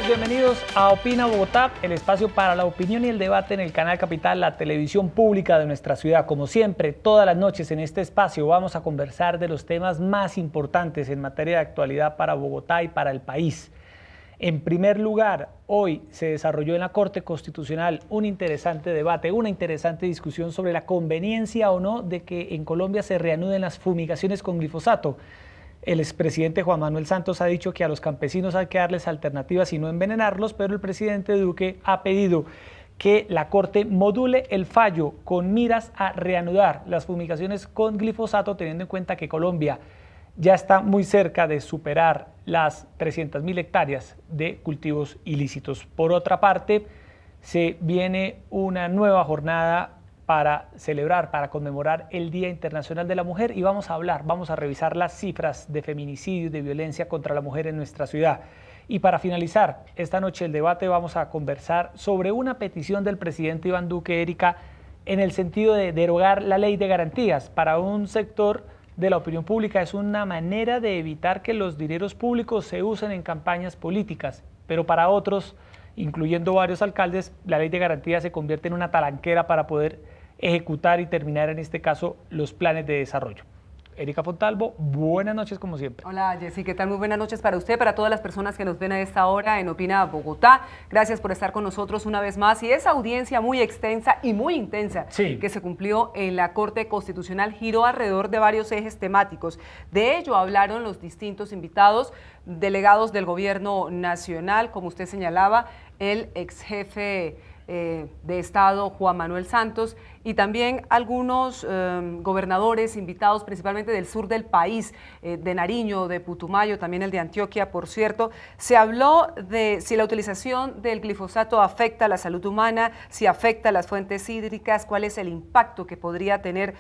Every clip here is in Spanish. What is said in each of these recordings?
bienvenidos a Opina Bogotá, el espacio para la opinión y el debate en el Canal Capital, la televisión pública de nuestra ciudad. Como siempre, todas las noches en este espacio vamos a conversar de los temas más importantes en materia de actualidad para Bogotá y para el país. En primer lugar, hoy se desarrolló en la Corte Constitucional un interesante debate, una interesante discusión sobre la conveniencia o no de que en Colombia se reanuden las fumigaciones con glifosato. El expresidente Juan Manuel Santos ha dicho que a los campesinos hay que darles alternativas y no envenenarlos, pero el presidente Duque ha pedido que la Corte module el fallo con miras a reanudar las fumigaciones con glifosato, teniendo en cuenta que Colombia ya está muy cerca de superar las 300.000 hectáreas de cultivos ilícitos. Por otra parte, se viene una nueva jornada para celebrar, para conmemorar el Día Internacional de la Mujer y vamos a revisar las cifras de feminicidio y de violencia contra la mujer en nuestra ciudad. Y para finalizar esta noche el debate vamos a conversar sobre una petición del presidente Iván Duque, Erika, en el sentido de derogar la ley de garantías. Para un sector de la opinión pública es una manera de evitar que los dineros públicos se usen en campañas políticas, pero para otros, incluyendo varios alcaldes, la ley de garantías se convierte en una talanquera para poder ejecutar y terminar en este caso los planes de desarrollo. Erika Fontalvo, buenas noches como siempre. Hola Jessy, ¿qué tal? Muy buenas noches para usted, para todas las personas que nos ven a esta hora en Opina Bogotá. Gracias por estar con nosotros una vez más y esa audiencia muy extensa y muy intensa que se cumplió en la Corte Constitucional giró alrededor de varios ejes temáticos. De ello hablaron los distintos invitados, delegados del gobierno nacional, como usted señalaba, el ex jefe de Estado Juan Manuel Santos y también algunos gobernadores invitados principalmente del sur del país, de Nariño, de Putumayo, también el de Antioquia, por cierto. Se habló de si la utilización del glifosato afecta a la salud humana, si afecta a las fuentes hídricas, cuál es el impacto que podría tener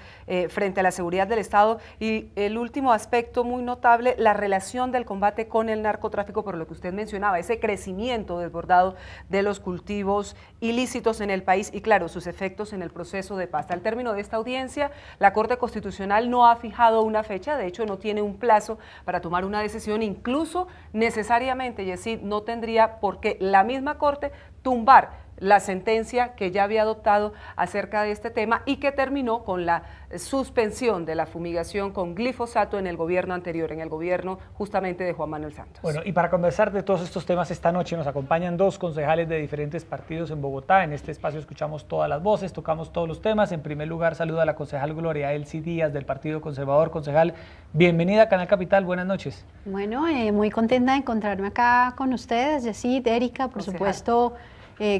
frente a la seguridad del Estado y el último aspecto muy notable, la relación del combate con el narcotráfico, por lo que usted mencionaba, ese crecimiento desbordado de los cultivos ilícitos en el país y claro, sus efectos en el proceso de paz. Al término de esta audiencia, la Corte Constitucional no ha fijado una fecha, de hecho no tiene un plazo para tomar una decisión, incluso necesariamente, Yesid, no tendría por qué la misma Corte tumbar la sentencia que ya había adoptado acerca de este tema y que terminó con la suspensión de la fumigación con glifosato en el gobierno anterior, en el gobierno justamente de Juan Manuel Santos. Bueno, y para conversar de todos estos temas esta noche nos acompañan dos concejales de diferentes partidos en Bogotá. En este espacio escuchamos todas las voces, tocamos todos los temas. En primer lugar, saludo a la concejal Gloria Elsie Díaz del Partido Conservador. Concejal, bienvenida a Canal Capital, buenas noches. Bueno, muy contenta de encontrarme acá con ustedes, Yesid, Erika, por supuesto,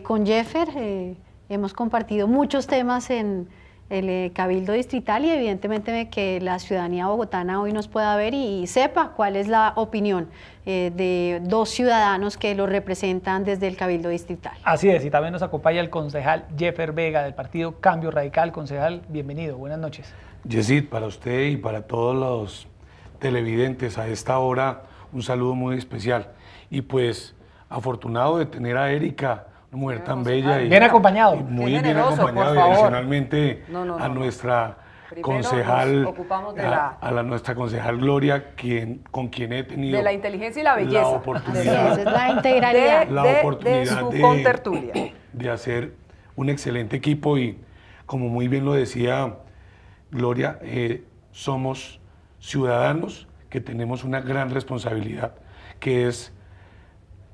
con Jeffer. Hemos compartido muchos temas en el Cabildo Distrital y evidentemente que la ciudadanía bogotana hoy nos pueda ver y sepa cuál es la opinión de dos ciudadanos que lo representan desde el Cabildo Distrital. Así es, y también nos acompaña el concejal Jeffer Vega del Partido Cambio Radical. Concejal, bienvenido, buenas noches. Yesid, para usted y para todos los televidentes a esta hora, un saludo muy especial. Y pues, afortunado de tener a Erika, una mujer tan bella y bien acompañado, y muy bien acompañado, y adicionalmente a nuestra concejal, nuestra concejal Gloria, con quien he tenido de la inteligencia y la belleza, la oportunidad, la integralidad, de su contertulia, de hacer un excelente equipo y como muy bien lo decía Gloria, somos ciudadanos que tenemos una gran responsabilidad, que es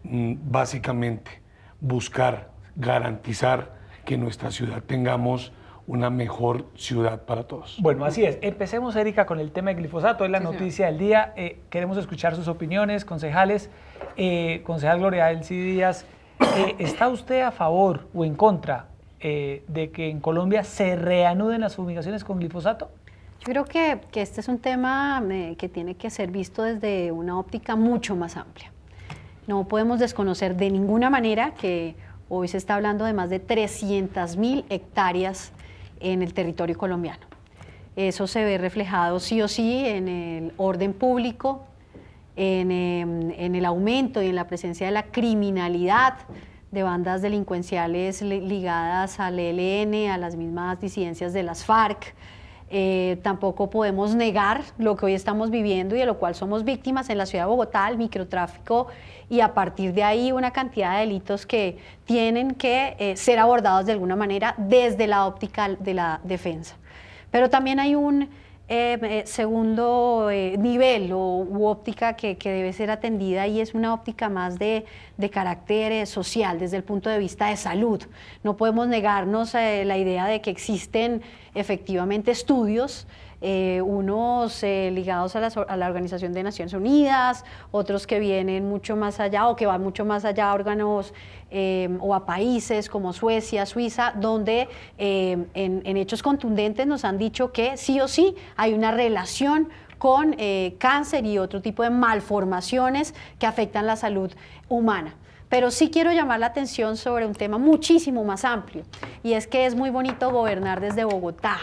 básicamente buscar, garantizar que en nuestra ciudad tengamos una mejor ciudad para todos. Bueno, así es. Empecemos, Erika, con el tema del glifosato. Es la noticia del día. Queremos escuchar sus opiniones, concejales. Concejal Gloria Elsie Díaz, ¿está usted a favor o en contra de que en Colombia se reanuden las fumigaciones con glifosato? Yo creo que este es un tema que tiene que ser visto desde una óptica mucho más amplia. No podemos desconocer de ninguna manera que hoy se está hablando de más de 300.000 hectáreas en el territorio colombiano. Eso se ve reflejado sí o sí en el orden público, en el aumento y en la presencia de la criminalidad de bandas delincuenciales ligadas al ELN, a las mismas disidencias de las FARC, Tampoco podemos negar lo que hoy estamos viviendo y de lo cual somos víctimas en la ciudad de Bogotá, el microtráfico, y a partir de ahí una cantidad de delitos que tienen que ser abordados de alguna manera desde la óptica de la defensa. Pero también hay un segundo nivel u óptica que debe ser atendida, y es una óptica más de carácter social, desde el punto de vista de salud. No podemos negarnos la idea de que existen efectivamente estudios, unos ligados a la Organización de Naciones Unidas, otros que vienen mucho más allá o que van mucho más allá a órganos o a países como Suecia, Suiza, donde en hechos contundentes nos han dicho que sí o sí hay una relación con cáncer y otro tipo de malformaciones que afectan la salud humana. Pero sí quiero llamar la atención sobre un tema muchísimo más amplio, y es que es muy bonito gobernar desde Bogotá,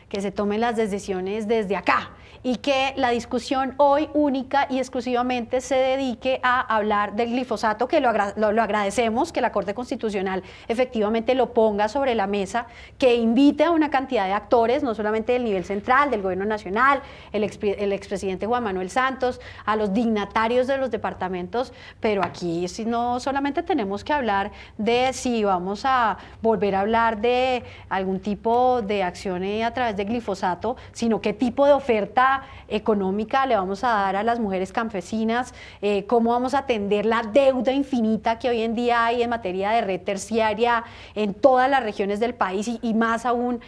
que se tomen las decisiones desde acá y que la discusión hoy única y exclusivamente se dedique a hablar del glifosato, que lo agradecemos, que la Corte Constitucional efectivamente lo ponga sobre la mesa, que invite a una cantidad de actores, no solamente del nivel central, del Gobierno Nacional, el expresidente Juan Manuel Santos, a los dignatarios de los departamentos, pero aquí no solamente tenemos que hablar de si vamos a volver a hablar de algún tipo de acción a través de glifosato, sino qué tipo de oferta económica le vamos a dar a las mujeres campesinas, cómo vamos a atender la deuda infinita que hoy en día hay en materia de red terciaria en todas las regiones del país y más aún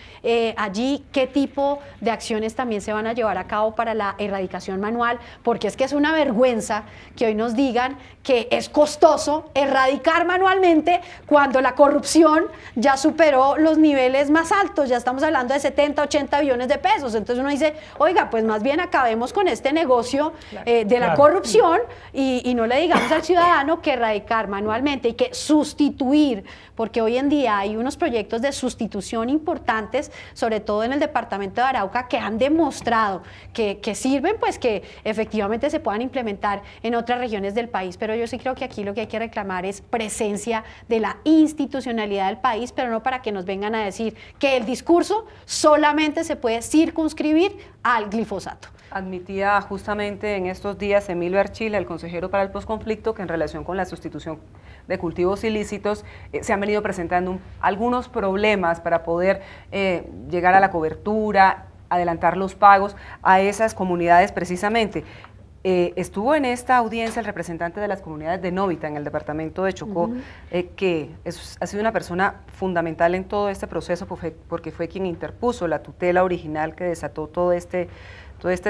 allí, qué tipo de acciones también se van a llevar a cabo para la erradicación manual, porque es que es una vergüenza que hoy nos digan que es costoso erradicar manualmente cuando la corrupción ya superó los niveles más altos, ya estamos hablando de 70, 80 billones de pesos. Entonces uno dice, oiga, pues más bien acabemos con este negocio de la corrupción y no le digamos al ciudadano que erradicar manualmente y que sustituir, porque hoy en día hay unos proyectos de sustitución importantes, sobre todo en el departamento de Arauca, que han demostrado que sirven, pues que efectivamente se puedan implementar en otras regiones del país. Pero yo sí creo que aquí lo que hay que reclamar es presencia de la institucionalidad del país, pero no para que nos vengan a decir que el discurso solamente se puede circunscribir al glifosato. Admitía justamente en estos días Emilio Archila, el consejero para el posconflicto, que en relación con la sustitución de cultivos ilícitos se han venido presentando algunos problemas para poder llegar a la cobertura, adelantar los pagos a esas comunidades precisamente. Estuvo en esta audiencia el representante de las comunidades de Novita en el departamento de Chocó, que ha sido una persona fundamental en todo este proceso porque fue quien interpuso la tutela original que desató todo este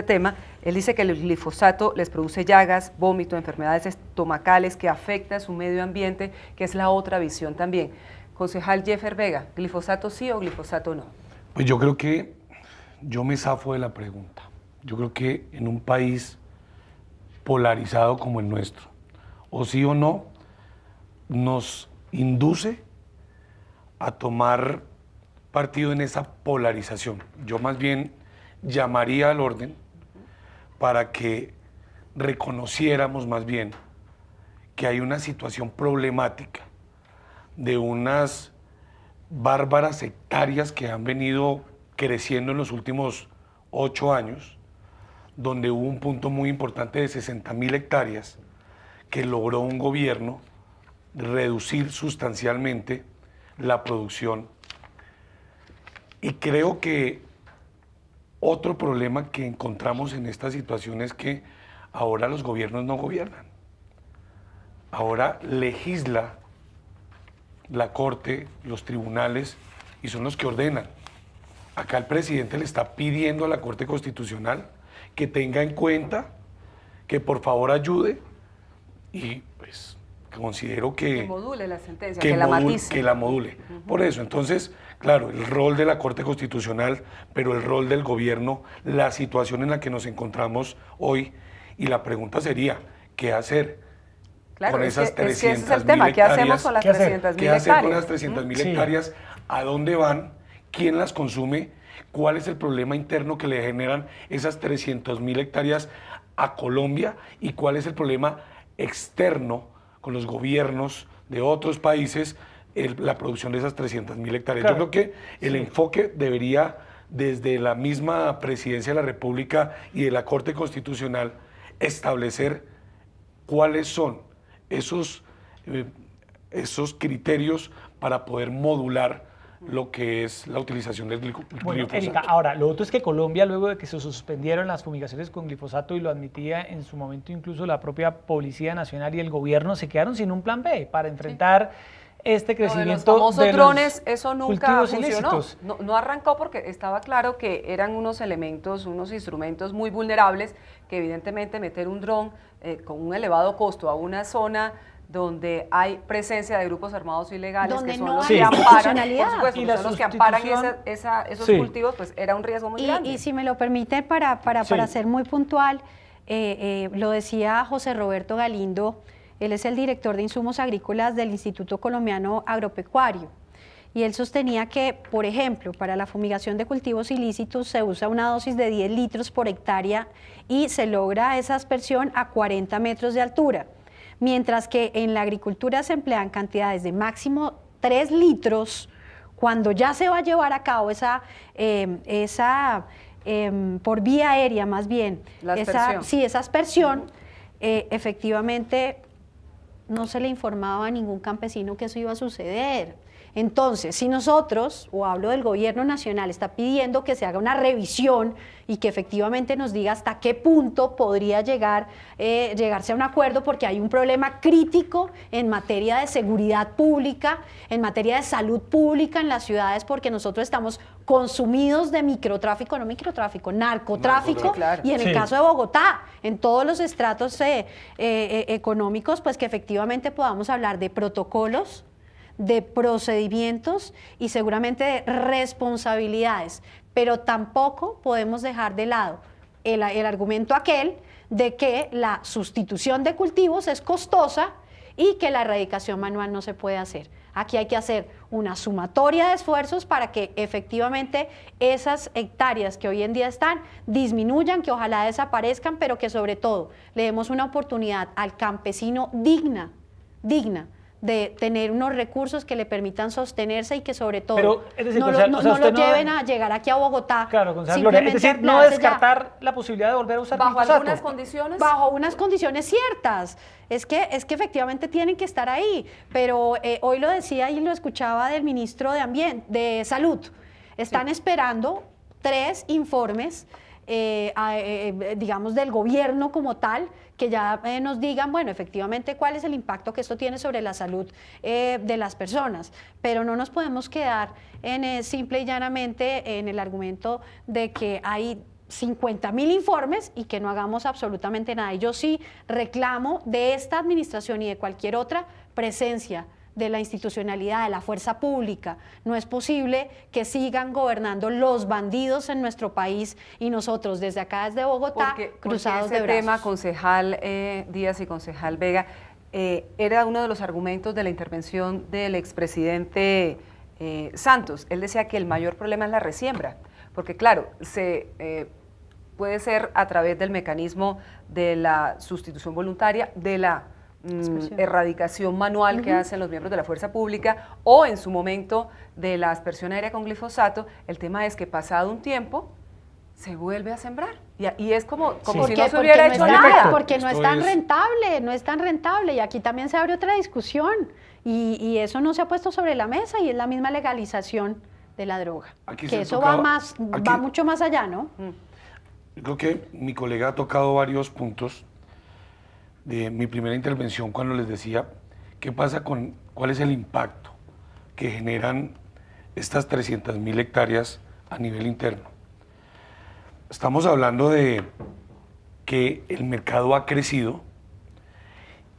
tema. Él dice que el glifosato les produce llagas, vómito, enfermedades estomacales que afectan su medio ambiente, que es la otra visión también. Concejal Jeffer Vega, ¿glifosato sí o glifosato no? Pues yo creo que yo me zafo de la pregunta. Yo creo que en un país polarizado como el nuestro, o sí o no, nos induce a tomar partido en esa polarización. Yo más bien llamaría al orden para que reconociéramos más bien que hay una situación problemática de unas bárbaras hectáreas que han venido creciendo en los últimos 8 años, donde hubo un punto muy importante de 60.000 hectáreas que logró un gobierno reducir sustancialmente la producción. Y creo que otro problema que encontramos en esta situación es que ahora los gobiernos no gobiernan. Ahora legisla la Corte, los tribunales, y son los que ordenan. Acá el presidente le está pidiendo a la Corte Constitucional que tenga en cuenta, que por favor ayude, y pues considero que module la sentencia, que la matice. Que la module. Por eso, entonces, claro, el rol de la Corte Constitucional, pero el rol del gobierno, la situación en la que nos encontramos hoy, y la pregunta sería, ¿qué hacer con esas 300.000 hectáreas? Ese es el tema, ¿qué hacemos con las 300.000 hectáreas? ¿Qué hacer con las 300.000 hectáreas? ¿A dónde van? ¿Quién las consume? ¿Cuál es el problema interno que le generan esas 300.000 hectáreas a Colombia? ¿Y cuál es el problema externo con los gobiernos de otros países, la producción de esas 300.000 hectáreas? Claro. Yo creo que el enfoque debería desde la misma Presidencia de la República y de la Corte Constitucional, establecer cuáles son esos criterios para poder modular lo que es la utilización del glifosato. Bueno, Erika, ahora, lo otro es que Colombia, luego de que se suspendieron las fumigaciones con glifosato, y lo admitía en su momento incluso la propia Policía Nacional y el gobierno, se quedaron sin un plan B para enfrentar este crecimiento de los famosos drones, los eso nunca funcionó. ilícitos. No arrancó porque estaba claro que eran unos elementos, unos instrumentos muy vulnerables, que evidentemente meter un dron con un elevado costo a una zona donde hay presencia de grupos armados ilegales, donde que son no los hay que amparan, por supuesto, y que la son los que amparan esos sí. cultivos, pues era un riesgo muy grande. Y si me lo permiten, para ser muy puntual, lo decía José Roberto Galindo, él es el director de insumos agrícolas del Instituto Colombiano Agropecuario, y él sostenía que, por ejemplo, para la fumigación de cultivos ilícitos se usa una dosis de 10 litros por hectárea y se logra esa aspersión a 40 metros de altura, mientras que en la agricultura se emplean cantidades de máximo 3 litros cuando ya se va a llevar a cabo esa por vía aérea más bien, esa aspersión, efectivamente no se le informaba a ningún campesino que eso iba a suceder. Entonces, si nosotros, o hablo del gobierno nacional, está pidiendo que se haga una revisión y que efectivamente nos diga hasta qué punto podría llegarse a un acuerdo, porque hay un problema crítico en materia de seguridad pública, en materia de salud pública en las ciudades, porque nosotros estamos consumidos de narcotráfico, claro. Y en el caso de Bogotá, en todos los estratos económicos, pues que efectivamente podamos hablar de protocolos, de procedimientos y seguramente de responsabilidades, pero tampoco podemos dejar de lado el argumento aquel de que la sustitución de cultivos es costosa y que la erradicación manual no se puede hacer. Aquí hay que hacer una sumatoria de esfuerzos para que efectivamente esas hectáreas que hoy en día están disminuyan, que ojalá desaparezcan, pero que sobre todo le demos una oportunidad al campesino digna de tener unos recursos que le permitan sostenerse y que sobre todo pero, es decir, no lo lleven a llegar aquí a Bogotá. Claro, concejal Gloria, es decir, no descartar la posibilidad de volver a usar ¿Bajo glifosato? algunas condiciones? Bajo unas condiciones ciertas. Es que efectivamente tienen que estar ahí, pero hoy lo decía y lo escuchaba del ministro de Salud. Están esperando 3 informes, digamos, del gobierno como tal, que ya nos digan, bueno, efectivamente, cuál es el impacto que esto tiene sobre la salud de las personas. Pero no nos podemos quedar en simple y llanamente en el argumento de que hay 50.000 informes y que no hagamos absolutamente nada. Y yo sí reclamo de esta administración y de cualquier otra presencia de la institucionalidad, de la fuerza pública. No es posible que sigan gobernando los bandidos en nuestro país y nosotros desde acá, desde Bogotá, cruzados de brazos. Ese tema, concejal Díaz y concejal Vega, era uno de los argumentos de la intervención del expresidente Santos. Él decía que el mayor problema es la resiembra, porque claro, puede ser a través del mecanismo de la sustitución voluntaria, de la erradicación manual que hacen los miembros de la fuerza pública, o en su momento de la aspersión aérea con glifosato. El tema es que pasado un tiempo se vuelve a sembrar y es como si no se hubiera hecho nada. Porque no es tan rentable, y aquí también se abre otra discusión y eso no se ha puesto sobre la mesa, y es la misma legalización de la droga, que eso va mucho más allá, ¿no? Yo creo que mi colega ha tocado varios puntos de mi primera intervención cuando les decía qué pasa cuál es el impacto que generan estas 300.000 hectáreas a nivel interno. Estamos hablando de que el mercado ha crecido,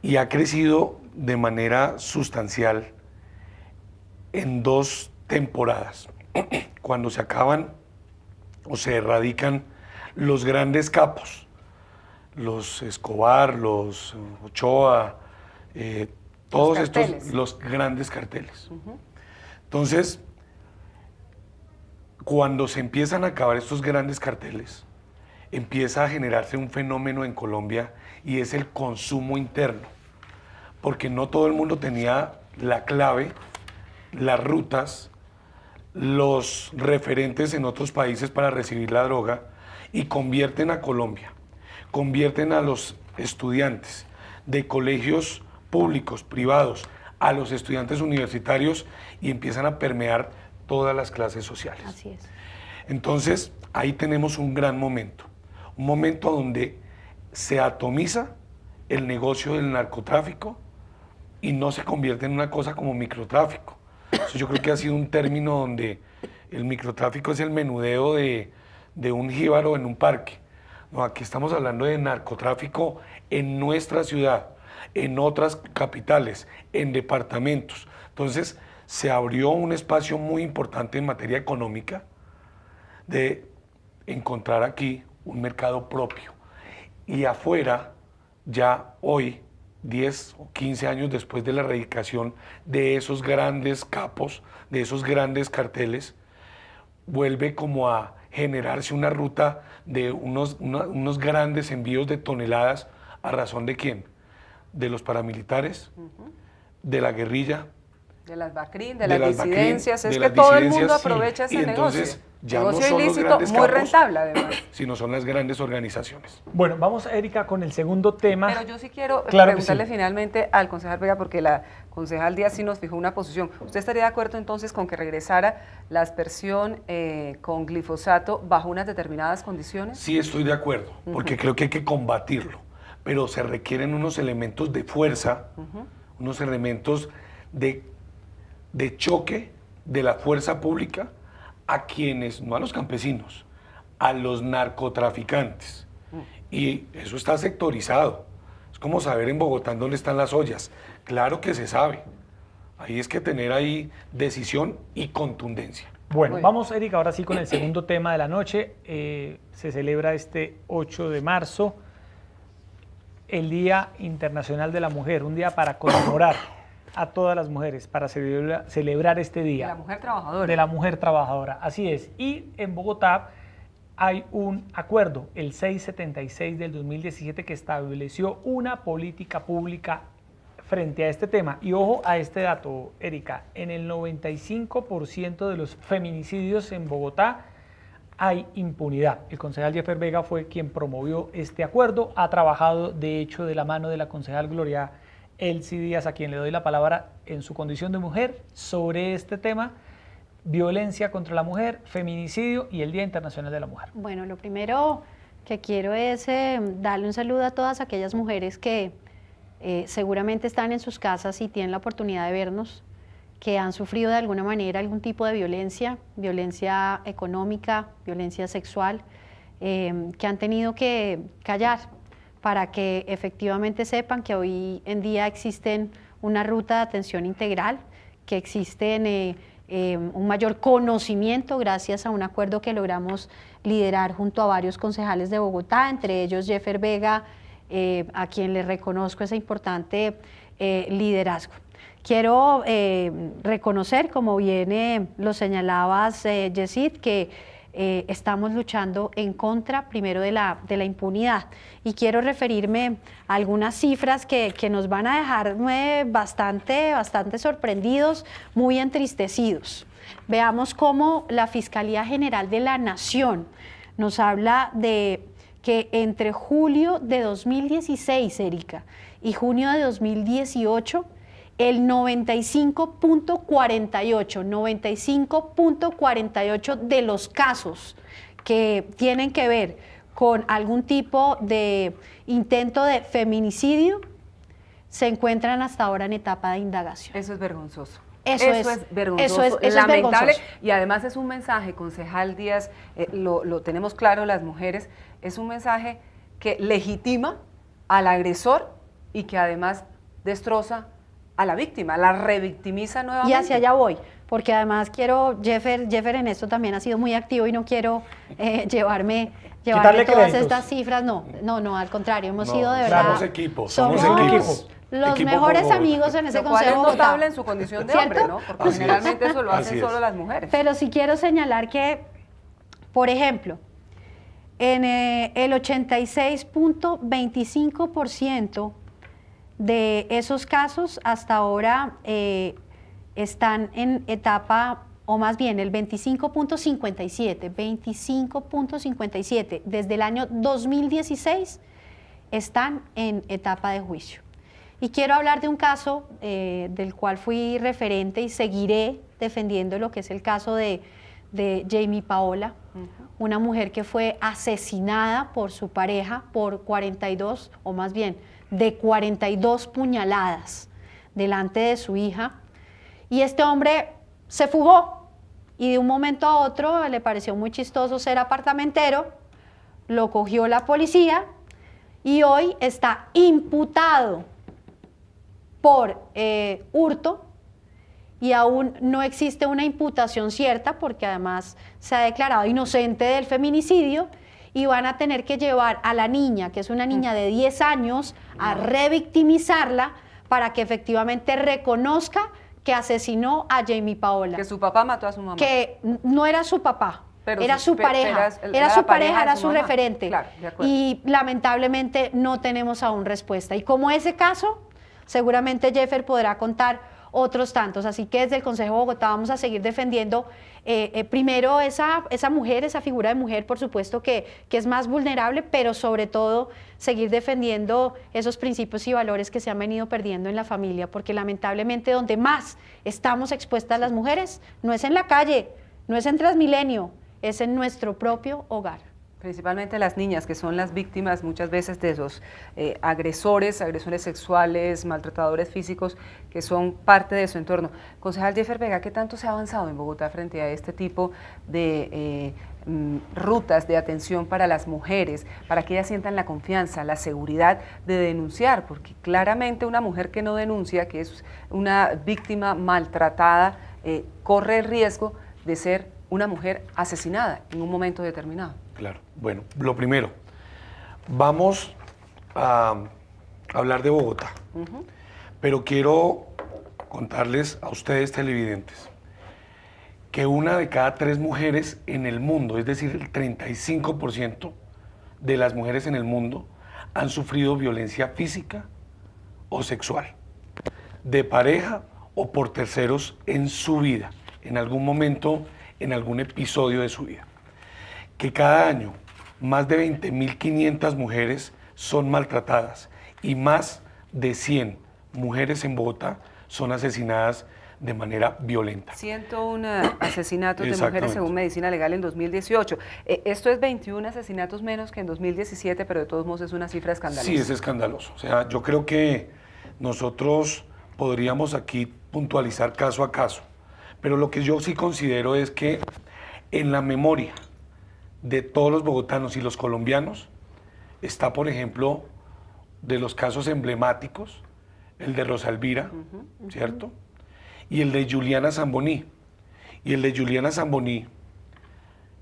y ha crecido de manera sustancial en 2 temporadas, cuando se acaban o se erradican los grandes capos, los Escobar, los Ochoa, todos estos, los grandes carteles. Entonces, cuando se empiezan a acabar estos grandes carteles, empieza a generarse un fenómeno en Colombia, y es el consumo interno, porque no todo el mundo tenía la clave, las rutas, los referentes en otros países para recibir la droga y convierten a Colombia, convierten a los estudiantes de colegios públicos, privados, a los estudiantes universitarios y empiezan a permear todas las clases sociales. Así es. Entonces, ahí tenemos un gran momento, un momento donde se atomiza el negocio del narcotráfico y no se convierte en una cosa como microtráfico. Eso yo creo que ha sido un término donde el microtráfico es el menudeo de un jíbaro en un parque. No, aquí estamos hablando de narcotráfico en nuestra ciudad, en otras capitales, en departamentos. Entonces, se abrió un espacio muy importante en materia económica de encontrar aquí un mercado propio. Y afuera, ya hoy, 10 o 15 años después de la erradicación de esos grandes capos, de esos grandes carteles, vuelve como a generarse una ruta de unos grandes envíos de toneladas. ¿A razón de quién? De los paramilitares, de la guerrilla, de las BACRIM, de las disidencias. BACRIM, es que todo el mundo aprovecha ese negocio. Ya negocio no son ilícito, los grandes muy capos, rentable además. Sino son las grandes organizaciones. Bueno, vamos, Erika, con el segundo tema. Pero yo sí quiero preguntarle finalmente al concejal Vega, porque la concejal Díaz sí nos fijó una posición. ¿Usted estaría de acuerdo entonces con que regresara la aspersión con glifosato bajo unas determinadas condiciones? Sí, estoy de acuerdo, porque creo que hay que combatirlo, pero se requieren unos elementos de fuerza, unos elementos de choque de la fuerza pública a quienes, no a los campesinos, a los narcotraficantes. Y eso está sectorizado. Es como saber en Bogotá dónde están las ollas. Claro que se sabe. Ahí es que tener ahí decisión y contundencia. Bueno, vamos, Erika, ahora sí con el segundo tema de la noche. Se celebra este 8 de marzo, el Día Internacional de la Mujer, un día para conmemorar a todas las mujeres, para celebrar este día. De la mujer trabajadora. De la mujer trabajadora, así es. Y en Bogotá hay un acuerdo, el 676 del 2017, que estableció una política pública frente a este tema. Y ojo a este dato, Erika, en el 95% de los feminicidios en Bogotá hay impunidad. El concejal Jeffer Vega fue quien promovió este acuerdo, ha trabajado de hecho de la mano de la concejal Gloria Elsie Díaz, a quien le doy la palabra en su condición de mujer, sobre este tema, violencia contra la mujer, feminicidio y el Día Internacional de la Mujer. Bueno, lo primero que quiero es darle un saludo a todas aquellas mujeres que seguramente están en sus casas y tienen la oportunidad de vernos, que han sufrido de alguna manera algún tipo de violencia, violencia económica, violencia sexual, que han tenido que callar para que efectivamente sepan que hoy en día existen una ruta de atención integral, que existen un mayor conocimiento gracias a un acuerdo que logramos liderar junto a varios concejales de Bogotá, entre ellos Jeffer Vega, a quien le reconozco ese importante liderazgo. Quiero reconocer, como bien lo señalabas, Yesid, que estamos luchando en contra, primero, de la impunidad. Y quiero referirme a algunas cifras que nos van a dejar bastante sorprendidos, muy entristecidos. Veamos cómo la Fiscalía General de la Nación nos habla de que entre julio de 2016, Erika, y junio de 2018, el 95.48 de los casos que tienen que ver con algún tipo de intento de feminicidio se encuentran hasta ahora en etapa de indagación. Eso es vergonzoso. Eso es vergonzoso, lamentable. Y además es un mensaje, concejal Díaz, lo tenemos claro las mujeres, es un mensaje que legitima al agresor y que además destroza a la víctima, la revictimiza nuevamente. Y hacia allá voy, porque además Jeffer en esto también ha sido muy activo y no quiero llevarme todas estas cifras, no, al contrario, hemos sido de verdad. Somos equipo. Los mejores amigos en ese consejo. Lo cual es notable en su condición de hombre, ¿no? Porque generalmente eso lo hacen solo las mujeres. Pero sí quiero señalar que, por ejemplo, en el 86.25% de esos casos hasta ahora están en etapa o más bien el 25.57 desde el año 2016 están en etapa de juicio. Y quiero hablar de un caso del cual fui referente y seguiré defendiendo, lo que es el caso de Jamie Paola, una mujer que fue asesinada por su pareja por 42, o más bien de 42 puñaladas delante de su hija, y este hombre se fugó y de un momento a otro le pareció muy chistoso ser apartamentero, lo cogió la policía y hoy está imputado por hurto, y aún no existe una imputación cierta porque además se ha declarado inocente del feminicidio, y van a tener que llevar a la niña, que es una niña de 10 años, a revictimizarla para que efectivamente reconozca que asesinó a Jamie Paola. Que su papá mató a su mamá. Que no era su papá, pero era su pareja, era su pareja, era su referente. Claro, de acuerdo. Y lamentablemente no tenemos aún respuesta. Y como ese caso, seguramente Jeffer podrá contar otros tantos. Así que desde el Consejo de Bogotá vamos a seguir defendiendo primero esa mujer, esa figura de mujer, por supuesto que es más vulnerable, pero sobre todo seguir defendiendo esos principios y valores que se han venido perdiendo en la familia, porque lamentablemente donde más estamos expuestas las mujeres no es en la calle, no es en Transmilenio, es en nuestro propio hogar. Principalmente las niñas, que son las víctimas muchas veces de esos agresores sexuales, maltratadores físicos, que son parte de su entorno. Concejal Jeffer Vega, ¿qué tanto se ha avanzado en Bogotá frente a este tipo de rutas de atención para las mujeres, para que ellas sientan la confianza, la seguridad de denunciar? Porque claramente una mujer que no denuncia, que es una víctima maltratada, corre el riesgo de ser una mujer asesinada en un momento determinado. Claro. Bueno, lo primero, vamos a hablar de Bogotá, pero quiero contarles a ustedes televidentes que 1 de cada 3 mujeres en el mundo, es decir, el 35% de las mujeres en el mundo han sufrido violencia física o sexual, de pareja o por terceros en su vida, en algún momento, en algún episodio de su vida. Que cada año más de 20.500 mujeres son maltratadas y más de 100 mujeres en Bogotá son asesinadas de manera violenta. 101 asesinatos de mujeres según Medicina Legal en 2018. Esto es 21 asesinatos menos que en 2017, pero de todos modos es una cifra escandalosa. Sí, es escandaloso. O sea, yo creo que nosotros podríamos aquí puntualizar caso a caso, pero lo que yo sí considero es que en la memoria de todos los bogotanos y los colombianos está, por ejemplo, de los casos emblemáticos, el de Rosa Elvira, ¿cierto? Y el de Juliana Zamboní. Y el de Juliana Zamboní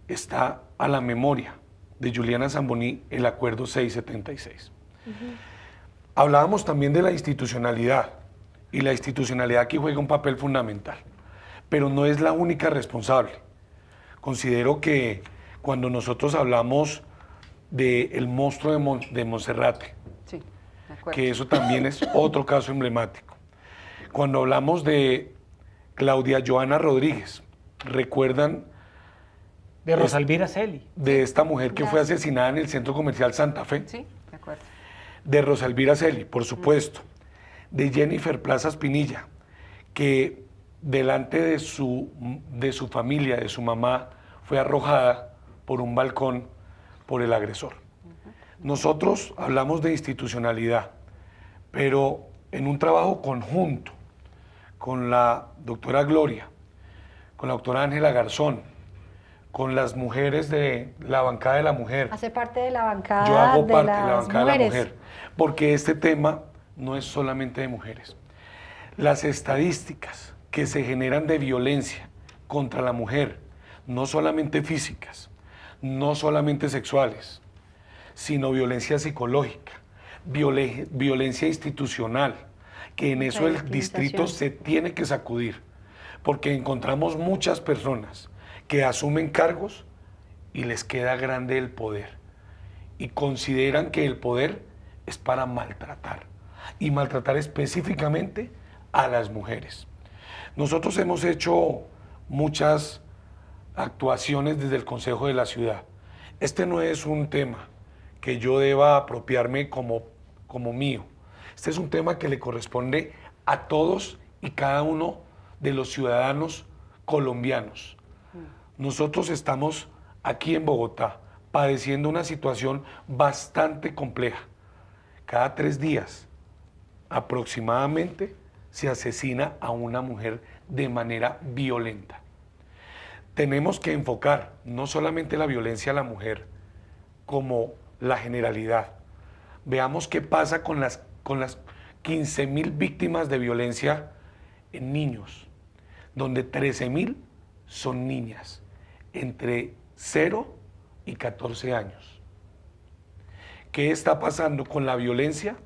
está a la memoria de Juliana Zamboní el acuerdo 676. Hablábamos también de la institucionalidad, y la institucionalidad aquí juega un papel fundamental, pero no es la única responsable. Considero que cuando nosotros hablamos del monstruo de Monserrate, sí, de acuerdo, que eso también es otro caso emblemático. Cuando hablamos de Claudia Joana Rodríguez, ¿recuerdan? De Rosa Elvira Celi. De esta mujer que fue asesinada en el Centro Comercial Santa Fe. Sí, de acuerdo. De Rosa Elvira Celi, por supuesto. De Jennifer Plazas Pinilla, que delante de su familia, de su mamá, fue arrojada por un balcón por el agresor. Nosotros hablamos de institucionalidad, pero en un trabajo conjunto con la doctora Gloria, con la doctora Ángela Garzón, con las mujeres de la bancada de la mujer. Hace parte de la bancada. Yo hago parte de la bancada de la mujer, porque este tema no es solamente de mujeres. Las estadísticas que se generan de violencia contra la mujer, no solamente físicas, no solamente sexuales, sino violencia psicológica, violencia institucional, que en eso el distrito se tiene que sacudir, porque encontramos muchas personas que asumen cargos y les queda grande el poder y consideran que el poder es para maltratar, y maltratar específicamente a las mujeres. Nosotros hemos hecho muchas actuaciones desde el Consejo de la Ciudad. Este no es un tema que yo deba apropiarme como mío. Este es un tema que le corresponde a todos y cada uno de los ciudadanos colombianos. Nosotros estamos aquí en Bogotá padeciendo una situación bastante compleja. Cada 3 días aproximadamente se asesina a una mujer de manera violenta. Tenemos que enfocar no solamente la violencia a la mujer como la generalidad. Veamos qué pasa con las 15.000 víctimas de violencia en niños, donde 13.000 son niñas entre 0 y 14 años. ¿Qué está pasando con la violencia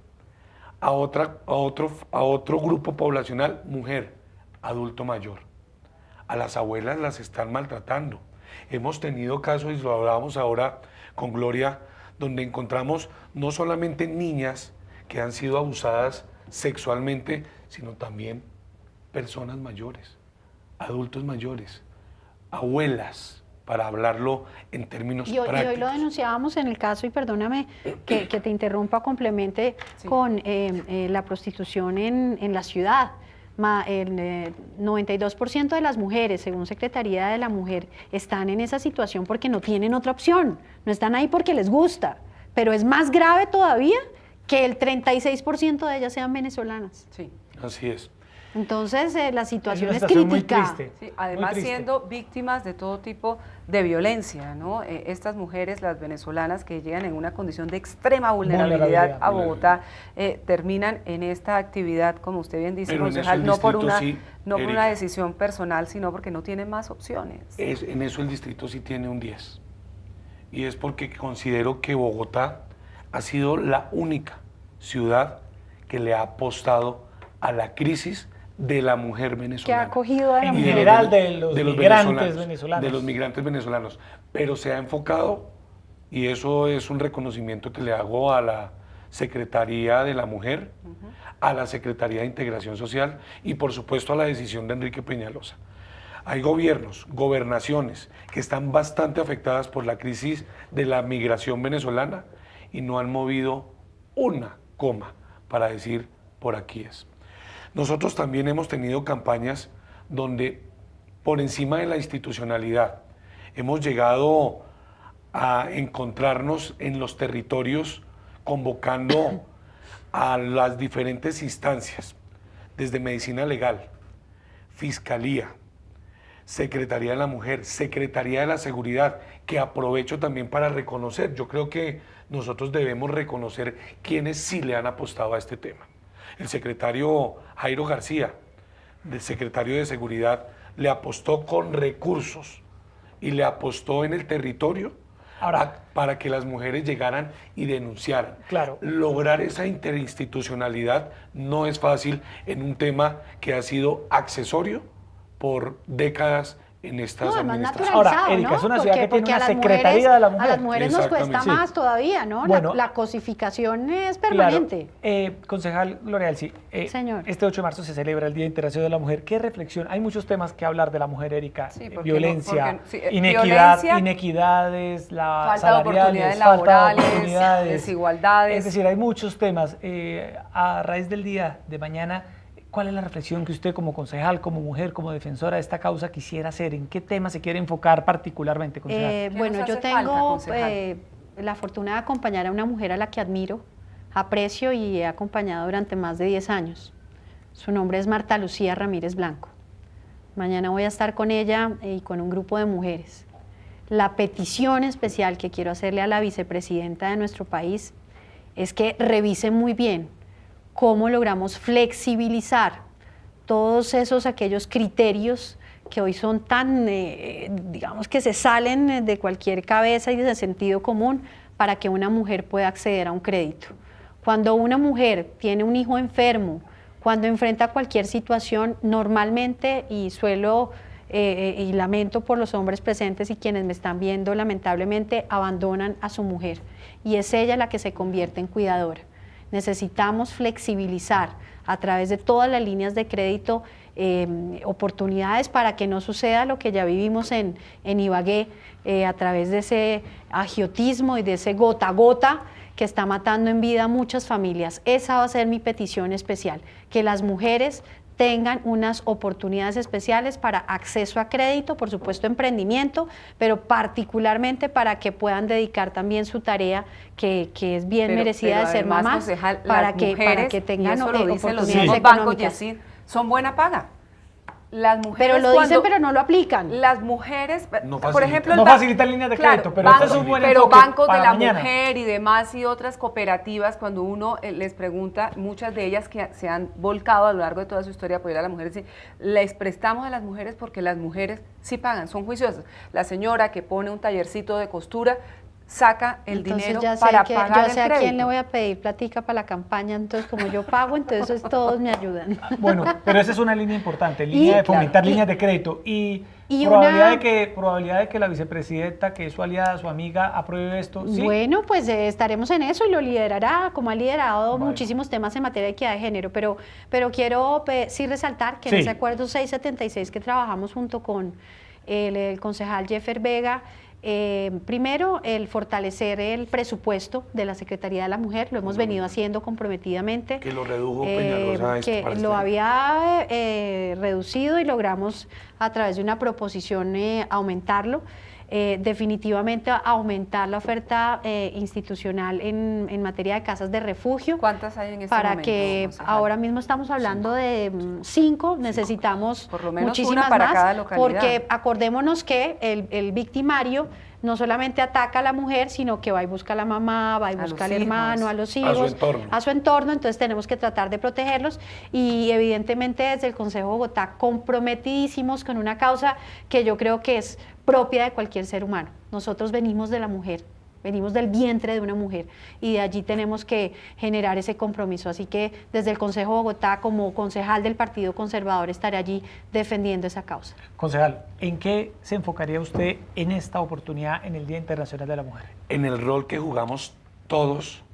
a otro grupo poblacional? Mujer, adulto mayor. A las abuelas las están maltratando. Hemos tenido casos, y lo hablábamos ahora con Gloria, donde encontramos no solamente niñas que han sido abusadas sexualmente, sino también personas mayores, adultos mayores, abuelas, para hablarlo en términos prácticos. Y hoy lo denunciábamos en el caso, y perdóname que te interrumpa, complemente con la prostitución en la ciudad. El 92% de las mujeres, según Secretaría de la Mujer, están en esa situación porque no tienen otra opción, no están ahí porque les gusta, pero es más grave todavía que el 36% de ellas sean venezolanas. Sí. Así es. Entonces la situación es muy crítica. triste. Sí, además siendo víctimas de todo tipo de violencia, ¿no? Estas mujeres, las venezolanas que llegan en una condición de extrema vulnerabilidad a Bogotá, terminan en esta actividad, como usted bien dice, concejal, no por una decisión personal, sino porque no tienen más opciones. En eso el distrito sí tiene un 10. Y es porque considero que Bogotá ha sido la única ciudad que le ha apostado a la crisis de la mujer venezolana. Que ha acogido a la mujer. En general de los migrantes venezolanos. De los migrantes venezolanos. Pero se ha enfocado, y eso es un reconocimiento que le hago a la Secretaría de la Mujer, a la Secretaría de Integración Social y por supuesto a la decisión de Enrique Peñalosa. Hay gobiernos, gobernaciones que están bastante afectadas por la crisis de la migración venezolana y no han movido una coma para decir por aquí es. Nosotros también hemos tenido campañas donde por encima de la institucionalidad hemos llegado a encontrarnos en los territorios convocando a las diferentes instancias, desde Medicina Legal, Fiscalía, Secretaría de la Mujer, Secretaría de la Seguridad, que aprovecho también para reconocer. Yo creo que nosotros debemos reconocer quienes sí le han apostado a este tema. El secretario Jairo García, del secretario de Seguridad, le apostó con recursos y le apostó en el territorio para que las mujeres llegaran y denunciaran. Claro. Lograr esa interinstitucionalidad no es fácil en un tema que ha sido accesorio por décadas en estas administraciones. Ahora, Erika, es una ciudad que tiene una Secretaría de la Mujer. A las mujeres nos cuesta más todavía, ¿no? Bueno, la cosificación es permanente. Claro. Concejal Gloria Elsi, señor. Este 8 de marzo se celebra el Día Internacional de la Mujer. ¿Qué reflexión? Hay muchos temas que hablar de la mujer, Erika. Violencia, inequidades, la falta de oportunidades laborales, desigualdades. Es decir, hay muchos temas. A raíz del día de mañana, ¿cuál es la reflexión que usted como concejal, como mujer, como defensora de esta causa quisiera hacer? ¿En qué tema se quiere enfocar particularmente, concejal? Bueno, yo tengo la fortuna de acompañar a una mujer a la que admiro, aprecio y he acompañado durante más de 10 años. Su nombre es Marta Lucía Ramírez Blanco. Mañana voy a estar con ella y con un grupo de mujeres. La petición especial que quiero hacerle a la vicepresidenta de nuestro país es que revise muy bien cómo logramos flexibilizar todos aquellos criterios que hoy son tan, digamos que se salen de cualquier cabeza y de sentido común para que una mujer pueda acceder a un crédito. Cuando una mujer tiene un hijo enfermo, cuando enfrenta cualquier situación, normalmente, y y lamento por los hombres presentes y quienes me están viendo, lamentablemente abandonan a su mujer y es ella la que se convierte en cuidadora. Necesitamos flexibilizar a través de todas las líneas de crédito oportunidades para que no suceda lo que ya vivimos en Ibagué, a través de ese agiotismo y de ese gota a gota que está matando en vida a muchas familias. Esa va a ser mi petición especial, que las mujeres tengan unas oportunidades especiales para acceso a crédito, por supuesto emprendimiento, pero particularmente para que puedan dedicar también su tarea, que es bien merecida de ser mamás, concejal, para que tengan oportunidades económicas. Son buena paga. Las mujeres, pero lo dicen, pero no lo aplican. Las mujeres, no por ejemplo, no facilitan líneas de crédito, pero bancos, este es un buen pero enfoque bancos de para la mañana. mujer y demás y otras cooperativas, cuando uno les pregunta, muchas de ellas que se han volcado a lo largo de toda su historia a apoyar a las mujeres, les prestamos a las mujeres porque las mujeres sí pagan, son juiciosas. La señora que pone un tallercito de costura saca el dinero para pagar el crédito. Yo sé a quién le voy a pedir platica para la campaña, entonces como yo pago, entonces todos me ayudan. Bueno, pero esa es una línea importante, línea de fomentar líneas de crédito y probabilidad de que la vicepresidenta, que es su aliada, su amiga, apruebe esto. ¿Sí? Bueno, pues estaremos en eso y lo liderará, como ha liderado muchísimos temas en materia de equidad de género, pero quiero sí resaltar que en ese acuerdo 676 que trabajamos junto con el concejal Jeffer Vega, primero, el fortalecer el presupuesto de la Secretaría de la Mujer, lo hemos venido haciendo comprometidamente. Que lo redujo Peñalosa. Que lo había reducido y logramos a través de una proposición aumentarlo. Definitivamente aumentar la oferta institucional en materia de casas de refugio. ¿Cuántas hay en este para momento? Que concejal? ahora mismo estamos hablando de 5, necesitamos por lo menos muchísimas una para más, cada localidad. porque acordémonos que el victimario no solamente ataca a la mujer, sino que va y busca a la mamá, va y busca al hermano, a los hijos, a su entorno, entonces tenemos que tratar de protegerlos y evidentemente desde el Consejo de Bogotá comprometidísimos con una causa que yo creo que es propia de cualquier ser humano. Nosotros venimos de la mujer, venimos del vientre de una mujer y de allí tenemos que generar ese compromiso. Así que desde el Consejo de Bogotá, como concejal del Partido Conservador, estaré allí defendiendo esa causa. Concejal, ¿en qué se enfocaría usted en esta oportunidad en el Día Internacional de la Mujer? En el rol que jugamos todos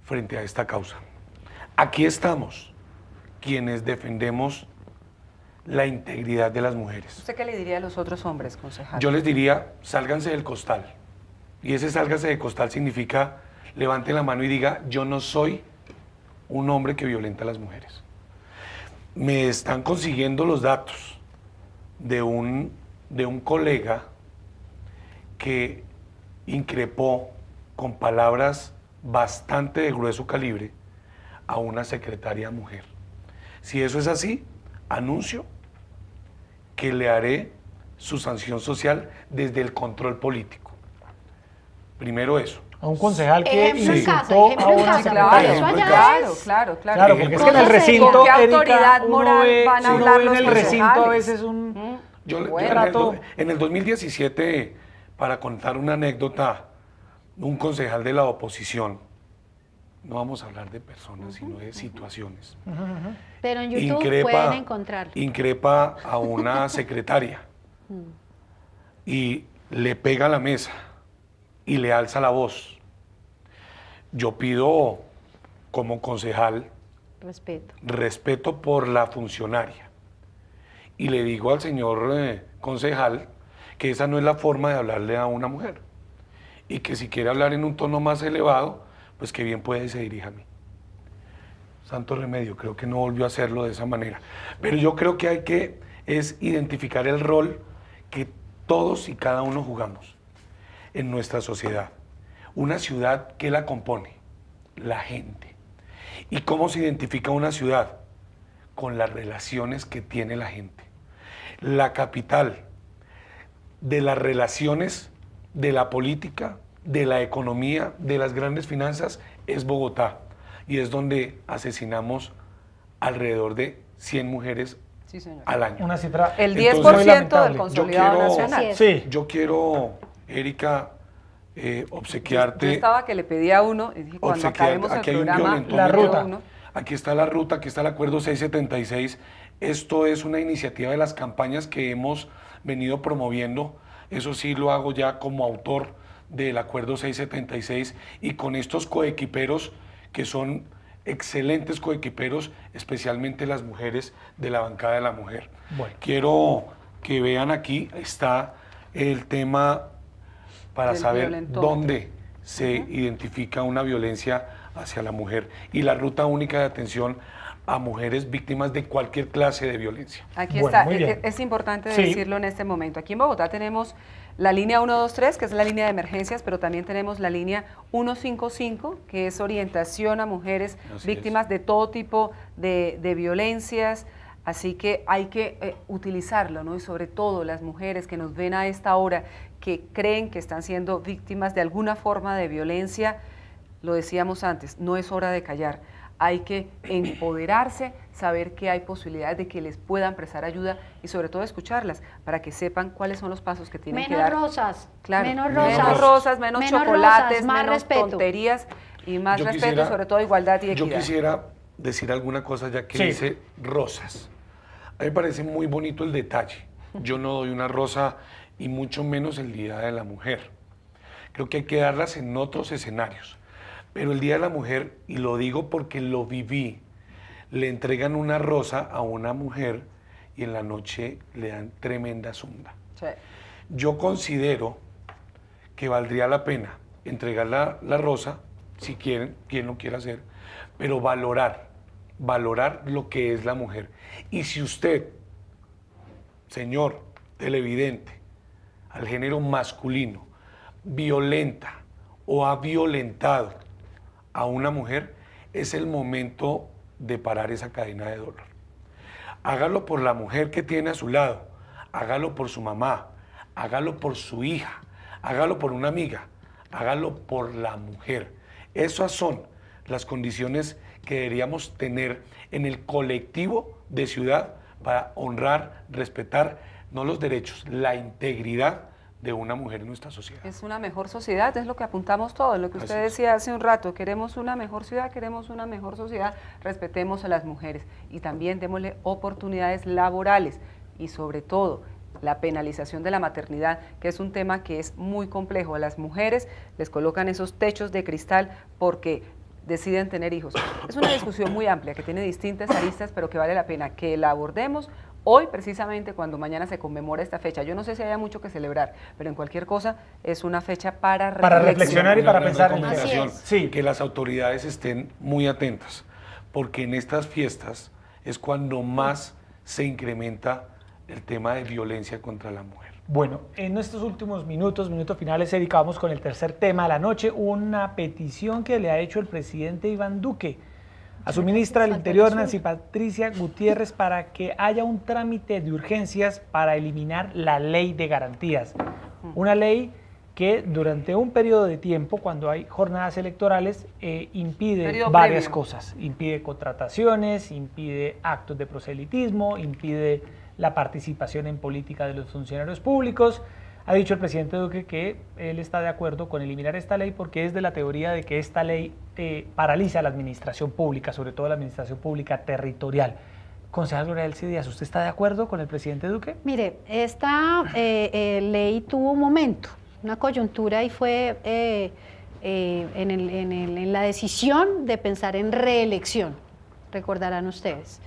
frente a esta causa. Aquí estamos, quienes defendemos la integridad de las mujeres. ¿Usted qué le diría a los otros hombres, concejal? Yo les diría, sálganse del costal. Y ese sálganse del costal significa, levanten la mano y diga, yo no soy un hombre que violenta a las mujeres. Me están consiguiendo los datos de un colega que increpó con palabras bastante de grueso calibre a una secretaria mujer. Si eso es así, anuncio que le haré su sanción social desde el control político. Primero eso. A un concejal que insultó a una secretaria. Claro, Claro, porque es que en el recinto, ¿con qué autoridad moral van a hablar los en el recinto a concejales? veces un en el 2017, para contar una anécdota, un concejal de la oposición, no vamos a hablar de personas, sino de situaciones. Pero en YouTube pueden encontrar. Increpa a una secretaria y le pega a la mesa y le alza la voz. Yo pido como concejal respeto por la funcionaria y le digo al señor concejal que esa no es la forma de hablarle a una mujer y que si quiere hablar en un tono más elevado, pues que bien puede se dirija a mí. Santo remedio, creo que no volvió a hacerlo de esa manera. Pero yo creo que hay que identificar el rol que todos y cada uno jugamos en nuestra sociedad. Una ciudad, ¿qué la compone? La gente. ¿Y cómo se identifica una ciudad? Con las relaciones que tiene la gente. La capital de las relaciones, de la política, de la economía, de las grandes finanzas, es Bogotá. Y es donde asesinamos alrededor de 100 mujeres al año. Una cifra. El 10% del consolidado nacional. Sí. Yo quiero, Erika, obsequiarte. Yo estaba que le pedía uno, y dije, cuando acabemos el programa, la ruta. Aquí está la ruta, aquí está el acuerdo 676. Esto es una iniciativa de las campañas que hemos venido promoviendo. Eso sí lo hago ya como autor del acuerdo 676 y con estos coequiperos que son excelentes coequiperos, especialmente las mujeres de la bancada de la mujer. Bueno. Quiero que vean aquí, está el tema para Del saber violentón. dónde se identifica una violencia hacia la mujer y la ruta única de atención a mujeres víctimas de cualquier clase de violencia. Aquí Bueno, está, muy bien. es importante Sí. decirlo en este momento. Aquí en Bogotá tenemos la línea 123, que es la línea de emergencias, pero también tenemos la línea 155, que es orientación a mujeres Así víctimas de todo tipo de violencias. Así que hay que utilizarlo, ¿no? Y sobre todo las mujeres que nos ven a esta hora, que creen que están siendo víctimas de alguna forma de violencia, lo decíamos antes, no es hora de callar. Hay que empoderarse, saber que hay posibilidades de que les puedan prestar ayuda y sobre todo escucharlas para que sepan cuáles son los pasos que tienen que dar. Rosas, Claro, menos rosas, menos rosas, menos chocolates, rosas, más menos respeto. tonterías y más Yo respeto, quisiera- sobre todo igualdad y Yo equidad. quisiera decir alguna cosa ya que Sí. dice rosas. A mí me parece muy bonito el detalle. Yo no doy una rosa y mucho menos el Día de la Mujer. Creo que hay que darlas en otros escenarios. Pero el Día de la Mujer, y lo digo porque lo viví, le entregan una rosa a una mujer y en la noche le dan tremenda zunda. Sí. Yo considero que valdría la pena entregar la rosa, si quieren, quien lo quiera hacer, pero valorar lo que es la mujer. Y si usted, señor televidente, al género masculino, violenta o ha violentado a una mujer, es el momento de parar esa cadena de dolor. Hágalo por la mujer que tiene a su lado, hágalo por su mamá, hágalo por su hija, hágalo por una amiga, hágalo por la mujer. Esas son las condiciones que deberíamos tener en el colectivo de ciudad para honrar, respetar, no los derechos, la integridad de una mujer en nuestra sociedad. Es una mejor sociedad, es lo que apuntamos todos, lo que usted Así es. decía hace un rato, queremos una mejor ciudad, queremos una mejor sociedad, respetemos a las mujeres y también démosle oportunidades laborales y sobre todo la penalización de la maternidad, que es un tema que es muy complejo. A las mujeres les colocan esos techos de cristal porque deciden tener hijos. Es una discusión muy amplia que tiene distintas aristas, pero que vale la pena que la abordemos hoy, precisamente cuando mañana se conmemora esta fecha. Yo no sé si haya mucho que celebrar, pero en cualquier cosa es una fecha para reflexionar y para Una pensar en recomendación, Así es. Sí. que las autoridades estén muy atentas, porque en estas fiestas es cuando más se incrementa el tema de violencia contra la mujer. Bueno, en estos últimos minutos finales, Erika, vamos con el tercer tema de la noche, una petición que le ha hecho el presidente Iván Duque a su ministra del Interior, Nancy Patricia Gutiérrez, para que haya un trámite de urgencias para eliminar la ley de garantías. Una ley que durante un periodo de tiempo, cuando hay jornadas electorales, impide Periodo varias previo. cosas. Impide contrataciones, impide actos de proselitismo, impide la participación en política de los funcionarios públicos. Ha dicho el presidente Duque que él está de acuerdo con eliminar esta ley porque es de la teoría de que esta ley paraliza la administración pública, sobre todo la administración pública territorial. Concejal Gloria Elsie Díaz, ¿usted está de acuerdo con el presidente Duque? Mire, esta ley tuvo un momento, una coyuntura y fue en la decisión de pensar en reelección, recordarán ustedes.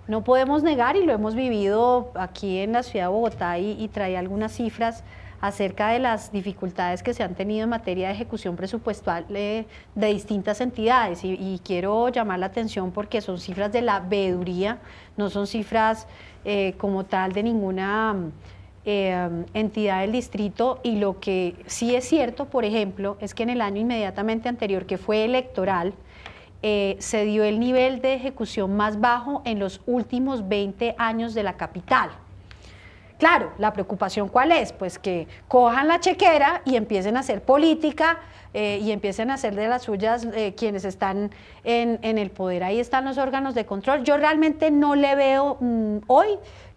No podemos negar, y lo hemos vivido aquí en la ciudad de Bogotá y trae algunas cifras acerca de las dificultades que se han tenido en materia de ejecución presupuestal de distintas entidades y quiero llamar la atención porque son cifras de la veeduría, no son cifras como tal de ninguna entidad del distrito, y lo que sí es cierto, por ejemplo, es que en el año inmediatamente anterior, que fue electoral, se dio el nivel de ejecución más bajo en los últimos 20 años de la capital. Claro, la preocupación ¿cuál es? Pues que cojan la chequera y empiecen a hacer política y empiecen a hacer de las suyas quienes están en el poder. Ahí están los órganos de control. Yo realmente no le veo hoy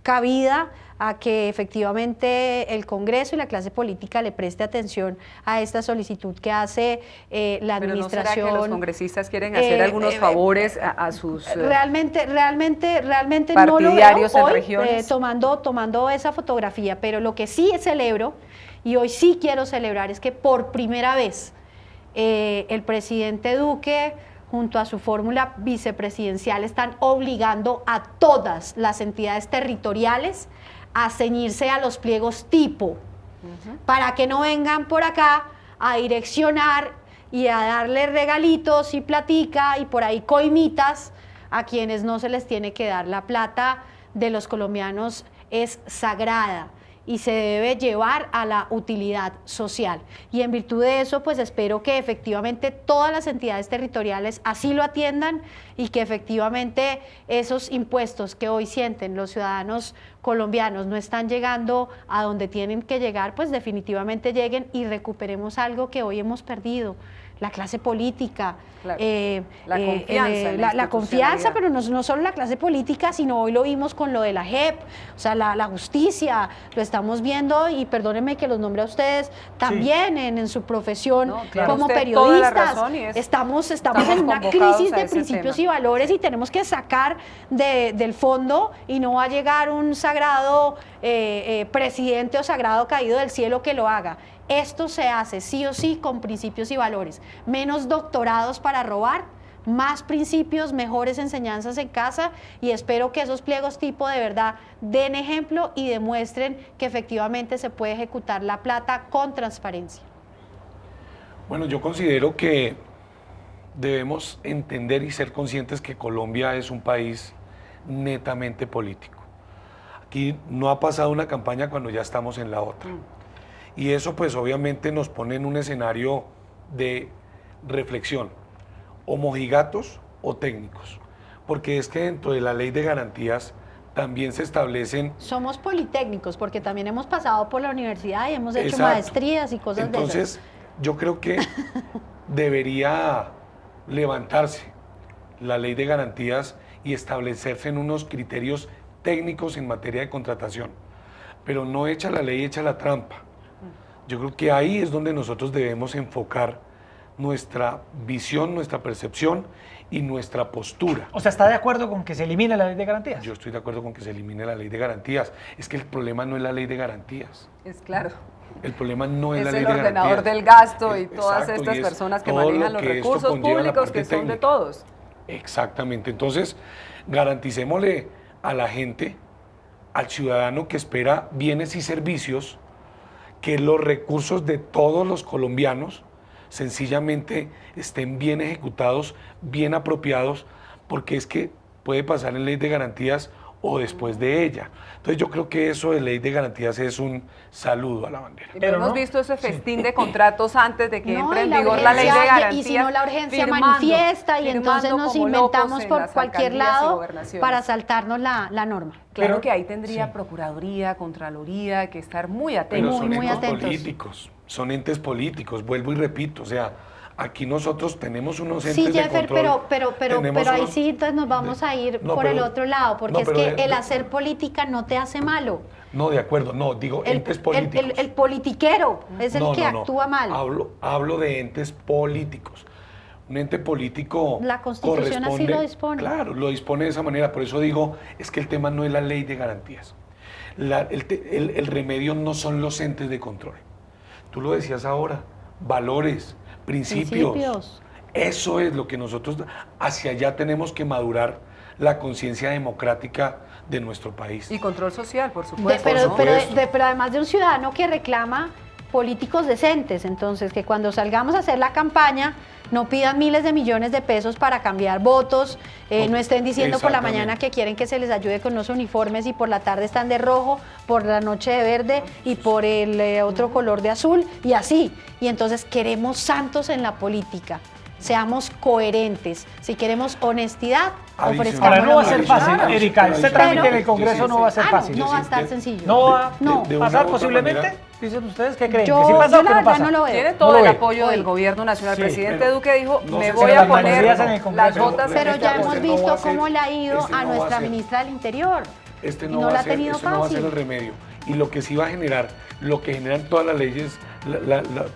cabida a que efectivamente el Congreso y la clase política le preste atención a esta solicitud que hace la administración. ¿Pero no será que los congresistas quieren hacer algunos favores a sus realmente no lo veo partidarios en hoy, regiones? tomando esa fotografía, pero lo que sí celebro, y hoy sí quiero celebrar, es que por primera vez el presidente Duque, junto a su fórmula vicepresidencial, están obligando a todas las entidades territoriales a ceñirse a los pliegos tipo, para que no vengan por acá a direccionar y a darle regalitos y platica y por ahí coimitas a quienes no se les tiene que dar. La plata de los colombianos es sagrada y se debe llevar a la utilidad social. Y en virtud de eso, pues espero que efectivamente todas las entidades territoriales así lo atiendan y que efectivamente esos impuestos que hoy sienten los ciudadanos colombianos no están llegando a donde tienen que llegar, pues definitivamente lleguen y recuperemos algo que hoy hemos perdido. La clase política, claro. La confianza, pero no solo la clase política, sino hoy lo vimos con lo de la JEP, o sea, la justicia, lo estamos viendo, y perdónenme que los nombre a ustedes, también en su profesión como periodistas, estamos en una crisis de principios y valores y tenemos que sacar del fondo, y no va a llegar un sagrado presidente o sagrado caído del cielo que lo haga. Esto se hace sí o sí con principios y valores. Menos doctorados para robar, más principios, mejores enseñanzas en casa, y espero que esos pliegos tipo de verdad den ejemplo y demuestren que efectivamente se puede ejecutar la plata con transparencia. Bueno, yo considero que debemos entender y ser conscientes que Colombia es un país netamente político. Aquí no ha pasado una campaña cuando ya estamos en la otra. Y eso pues obviamente nos pone en un escenario de reflexión, o mojigatos o técnicos, porque es que dentro de la ley de garantías también se establecen... Somos politécnicos porque también hemos pasado por la universidad y hemos hecho maestrías y cosas de esas. Entonces yo creo que debería levantarse la ley de garantías y establecerse en unos criterios técnicos en materia de contratación, pero no echa la ley, echa la trampa. Yo creo que ahí es donde nosotros debemos enfocar nuestra visión, nuestra percepción y nuestra postura. O sea, ¿está de acuerdo con que se elimine la ley de garantías? Yo estoy de acuerdo con que se elimine la ley de garantías. Es que el problema no es la ley de garantías. Es claro. El problema no es la ley de garantías. Es el ordenador del gasto y todas estas personas que manejan los recursos públicos que son de todos. Exactamente. Entonces, garanticémosle a la gente, al ciudadano que espera bienes y servicios, que los recursos de todos los colombianos sencillamente estén bien ejecutados, bien apropiados, porque es que puede pasar en ley de garantías o después de ella. Entonces yo creo que eso de ley de garantías es un saludo a la bandera. Pero hemos visto ese festín de contratos antes de que entre en vigor la ley de garantías. Y si no, la urgencia manifiesta y entonces nos inventamos por cualquier lado para saltarnos la norma. Claro que ahí tendría Procuraduría, Contraloría, que estar muy atentos. Pero son entes políticos, son entes políticos, vuelvo y repito, o sea, aquí nosotros tenemos unos entes de control. Pero ahí sí entonces nos vamos a ir por el otro lado, porque es que el hacer política no te hace malo. No, de acuerdo, no, digo entes políticos. El politiquero es el que actúa mal. Hablo de entes políticos. Un ente político la Constitución así lo dispone. Claro, lo dispone de esa manera. Por eso digo, es que el tema no es la ley de garantías. El remedio no son los entes de control. Tú lo decías ahora, valores, principios. Eso es lo que nosotros hacia allá tenemos que madurar la conciencia democrática de nuestro país. Y control social, por supuesto. Pero además de un ciudadano que reclama políticos decentes, entonces que cuando salgamos a hacer la campaña no pidan miles de millones de pesos para cambiar votos, no estén diciendo por la mañana que quieren que se les ayude con los uniformes y por la tarde están de rojo, por la noche de verde y por el otro color de azul y así. Y entonces queremos santos en la política. Seamos coherentes. Si queremos honestidad, ofrezcamos. Ahora no va a ser fácil, Erika. Este trámite en el Congreso no va a ser fácil. No va a estar sencillo. ¿No va a pasar posiblemente? Dicen ustedes, ¿qué creen? ¿Que sí pasa o que no pasa? No lo veo. Tiene todo el apoyo del gobierno nacional. El presidente Duque dijo, me voy a poner las botas. Pero ya hemos visto cómo le ha ido a nuestra ministra del Interior. No va a ser el remedio. Y lo que sí va a generar, lo que generan todas las leyes,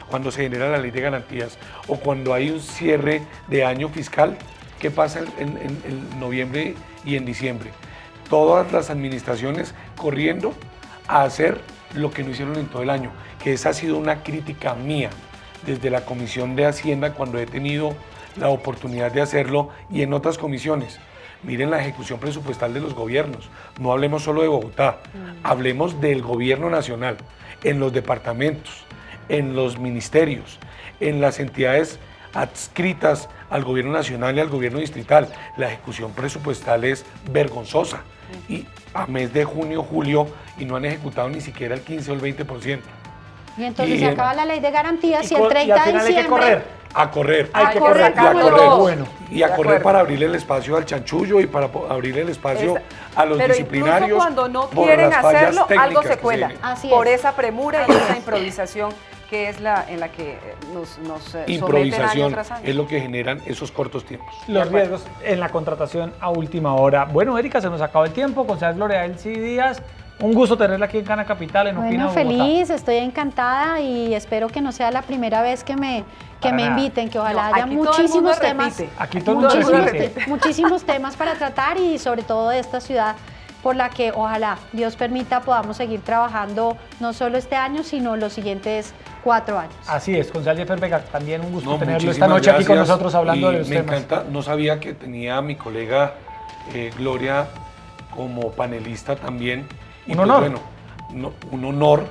cuando se genera la ley de garantías o cuando hay un cierre de año fiscal, ¿qué pasa en noviembre y en diciembre? Todas las administraciones corriendo a hacer lo que no hicieron en todo el año, que esa ha sido una crítica mía desde la Comisión de Hacienda cuando he tenido la oportunidad de hacerlo y en otras comisiones. Miren la ejecución presupuestal de los gobiernos. No hablemos solo de Bogotá, hablemos del gobierno nacional, en los departamentos, en los ministerios, en las entidades adscritas al gobierno nacional y al gobierno distrital. La ejecución presupuestal es vergonzosa. Y a mes de junio, julio, y no han ejecutado ni siquiera el 15 o el 20%. Y entonces se acaba la ley de garantías y el y 30 al de final hay que diciembre... correr. A correr. Hay que correr, y a correr. bueno. Y a correr para abrirle el espacio al chanchullo y para abrirle el espacio a los Pero disciplinarios. incluso cuando no por quieren las fallas hacerlo, algo técnicas se que cuela. vienen. Así Por es. esa premura y esa improvisación que es en la que nos someten año Improvisación tras año. es lo que generan esos cortos tiempos. Los riesgos en la contratación a última hora. Bueno, Erika, se nos acabó el tiempo. Concejal Gloria Elsie Díaz, un gusto tenerla aquí en Cana Capital, en Opina Bueno, Bogotá. feliz, estoy encantada y espero que no sea la primera vez que me inviten, que ojalá No, haya aquí todo el muchísimos mundo temas, repite. Aquí todo el mundo repite. muchísimos temas para tratar y sobre todo de esta ciudad por la que ojalá Dios permita podamos seguir trabajando no solo este año, sino los siguientes 4 años. Así es, concejal Jeffer Vega, también un gusto No, tenerlo esta muchísimas noche aquí con gracias, nosotros hablando y de los me temas. encanta, no sabía que tenía a mi colega Gloria como panelista también. Y Un honor. Bueno, un honor,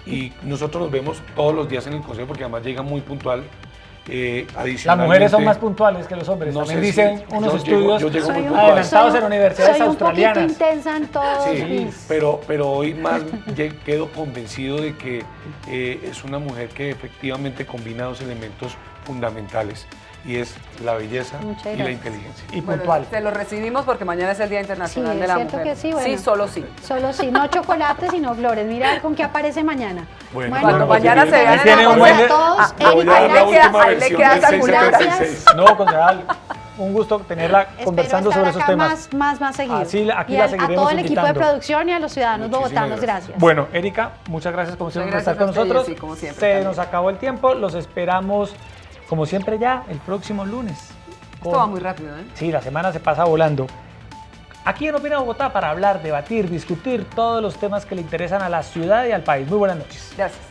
y nosotros nos vemos todos los días en el consejo porque además llega muy puntual. Las Adicionalmente, mujeres son más puntuales que los hombres, no también sé dicen si- unos yo estudios llego muy Soy un- puntual. adelantados en universidades soy australianas. un poquito intensa en todos Sí, mis... pero hoy más quedo convencido de que es una mujer que efectivamente combina dos elementos fundamentales y es la belleza Muchas y la gracias. inteligencia. Y Bueno, puntual. se lo recibimos porque mañana es el Día Internacional Sí, de es la cierto Mujer. que sí, bueno. Sí, solo sí. Solo sí, no chocolates, sino flores. Mira con qué aparece mañana. Bueno, Cuando pues, mañana se vean ahí en tiene la un bolsa. buen- a todos. Ah, Le voy a Erika, dar la gracias. última ahí le versión queda del esa 676. No, concejal, un gusto tenerla conversando Espero sobre estar esos acá temas. más seguido. Así, aquí y la a seguiremos todo el equipo de invitando. producción y a los ciudadanos Muchísimas bogotanos, gracias. gracias. Bueno, Erika, muchas gracias como siempre por Muchas estar con gracias a usted, nosotros. Jessy, como siempre, Se también. nos acabó el tiempo, los esperamos como siempre ya el próximo lunes. Esto va muy rápido, ¿eh? Sí, la semana se pasa volando. Aquí en Opina Bogotá para hablar, debatir, discutir todos los temas que le interesan a la ciudad y al país. Muy buenas noches. Gracias.